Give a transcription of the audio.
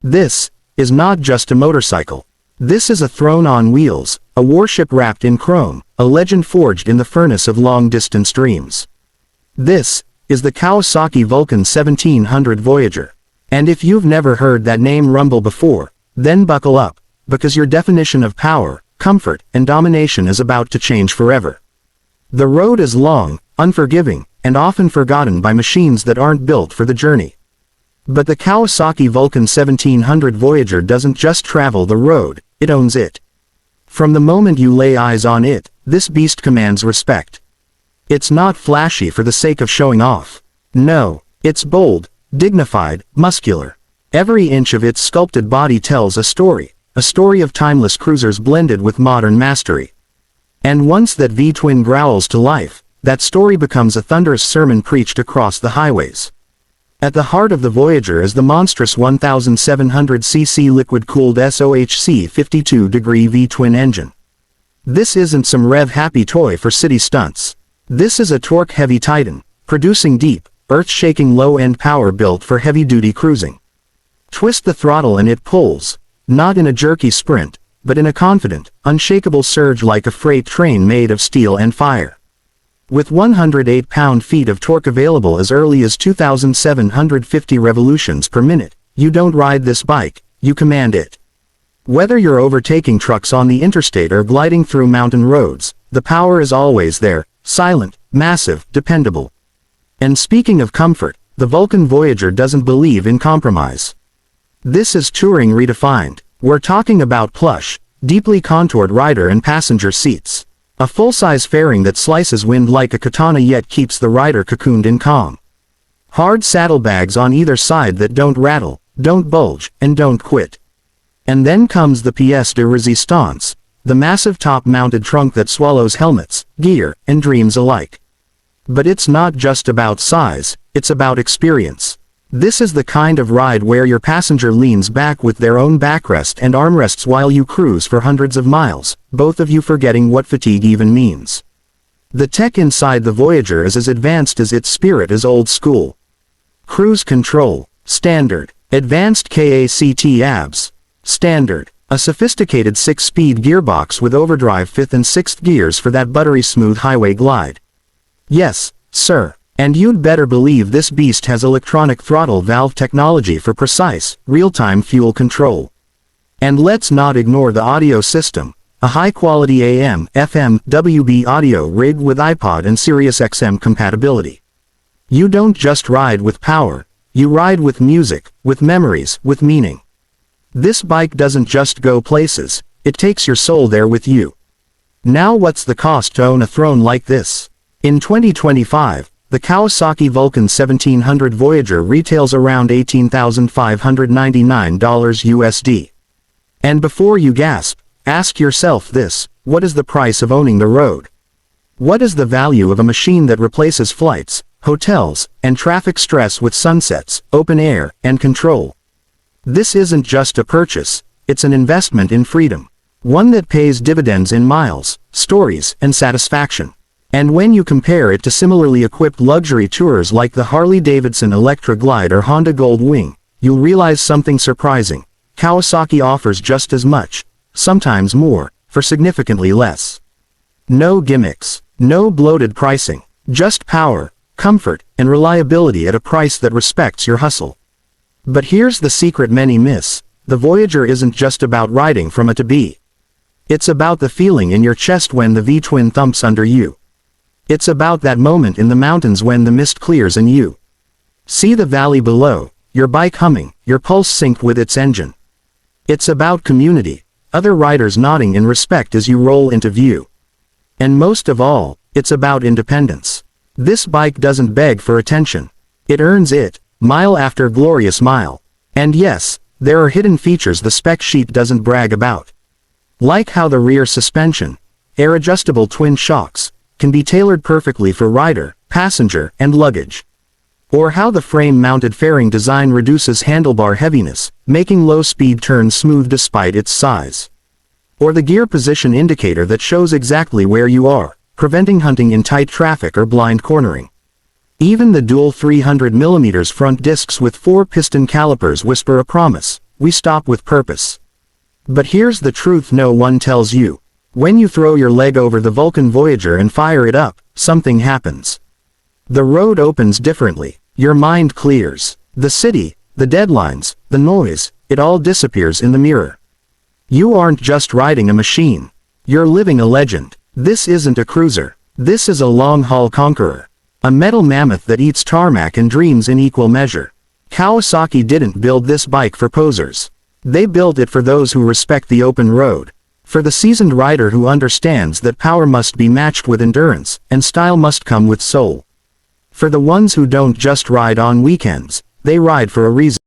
This is not just a motorcycle. This is a throne on wheels, a warship wrapped in chrome, a legend forged in the furnace of long-distance dreams. This is the Kawasaki Vulcan 1700 Voyager. And if you've never heard that name rumble before, then buckle up, because your definition of power, comfort, and domination is about to change forever. The road is long, unforgiving, and often forgotten by machines that aren't built for the journey. But the Kawasaki Vulcan 1700 Voyager doesn't just travel the road, it owns it. From the moment you lay eyes on it, this beast commands respect. It's not flashy for the sake of showing off. No, it's bold, dignified, muscular. Every inch of its sculpted body tells a story of timeless cruisers blended with modern mastery. And once that V-twin growls to life, that story becomes a thunderous sermon preached across the highways. At the heart of the Voyager is the monstrous 1,700cc liquid-cooled SOHC 52-degree V-twin engine. This isn't some rev-happy toy for city stunts. This is a torque-heavy titan, producing deep, earth-shaking low-end power built for heavy-duty cruising. Twist the throttle and it pulls, not in a jerky sprint, but in a confident, unshakable surge like a freight train made of steel and fire. With 108 pound-feet of torque available as early as 2,750 revolutions per minute, you don't ride this bike, you command it. Whether you're overtaking trucks on the interstate or gliding through mountain roads, the power is always there, silent, massive, dependable. And speaking of comfort, the Vulcan Voyager doesn't believe in compromise. This is touring redefined. We're talking about plush, deeply contoured rider and passenger seats. A full-size fairing that slices wind like a katana yet keeps the rider cocooned in calm. Hard saddlebags on either side that don't rattle, don't bulge, and don't quit. And then comes the pièce de résistance, the massive top-mounted trunk that swallows helmets, gear, and dreams alike. But it's not just about size, it's about experience. This is the kind of ride where your passenger leans back with their own backrest and armrests while you cruise for hundreds of miles, both of you forgetting what fatigue even means. The tech inside the Voyager is as advanced as its spirit is old school. Cruise control, standard. Advanced KACT ABS, standard. A sophisticated 6-speed gearbox with overdrive 5th and 6th gears for that buttery smooth highway glide. Yes, sir. And you'd better believe this beast has electronic throttle valve technology for precise, real-time fuel control. And let's not ignore the audio system, a high-quality AM, FM, WB audio rig with iPod and SiriusXM compatibility. You don't just ride with power, you ride with music, with memories, with meaning. This bike doesn't just go places, it takes your soul there with you. Now what's the cost to own a throne like this? In 2025, the Kawasaki Vulcan 1700 Voyager retails around $18,599 USD. And before you gasp, ask yourself this: what is the price of owning the road? What is the value of a machine that replaces flights, hotels, and traffic stress with sunsets, open air, and control? This isn't just a purchase, it's an investment in freedom. One that pays dividends in miles, stories, and satisfaction. And when you compare it to similarly equipped luxury tours like the Harley-Davidson Electra Glide or Honda Gold Wing, you'll realize something surprising. Kawasaki offers just as much, sometimes more, for significantly less. No gimmicks, no bloated pricing, just power, comfort, and reliability at a price that respects your hustle. But here's the secret many miss: the Voyager isn't just about riding from A to B. It's about the feeling in your chest when the V-twin thumps under you. It's about that moment in the mountains when the mist clears and you see the valley below, your bike humming, your pulse synced with its engine. It's about community, other riders nodding in respect as you roll into view. And most of all, it's about independence. This bike doesn't beg for attention. It earns it, mile after glorious mile. And yes, there are hidden features the spec sheet doesn't brag about. Like how the rear suspension, air-adjustable twin shocks, can be tailored perfectly for rider, passenger, and luggage. Or how the frame-mounted fairing design reduces handlebar heaviness, making low-speed turns smooth despite its size. Or the gear position indicator that shows exactly where you are, preventing hunting in tight traffic or blind cornering. Even the dual 300mm front discs with 4-piston calipers whisper a promise: we stop with purpose. But here's the truth no one tells you. When you throw your leg over the Vulcan Voyager and fire it up, something happens. The road opens differently, your mind clears. The city, the deadlines, the noise, it all disappears in the mirror. You aren't just riding a machine. You're living a legend. This isn't a cruiser. This is a long-haul conqueror. A metal mammoth that eats tarmac and dreams in equal measure. Kawasaki didn't build this bike for posers. They built it for those who respect the open road. For the seasoned rider who understands that power must be matched with endurance, and style must come with soul. For the ones who don't just ride on weekends, they ride for a reason.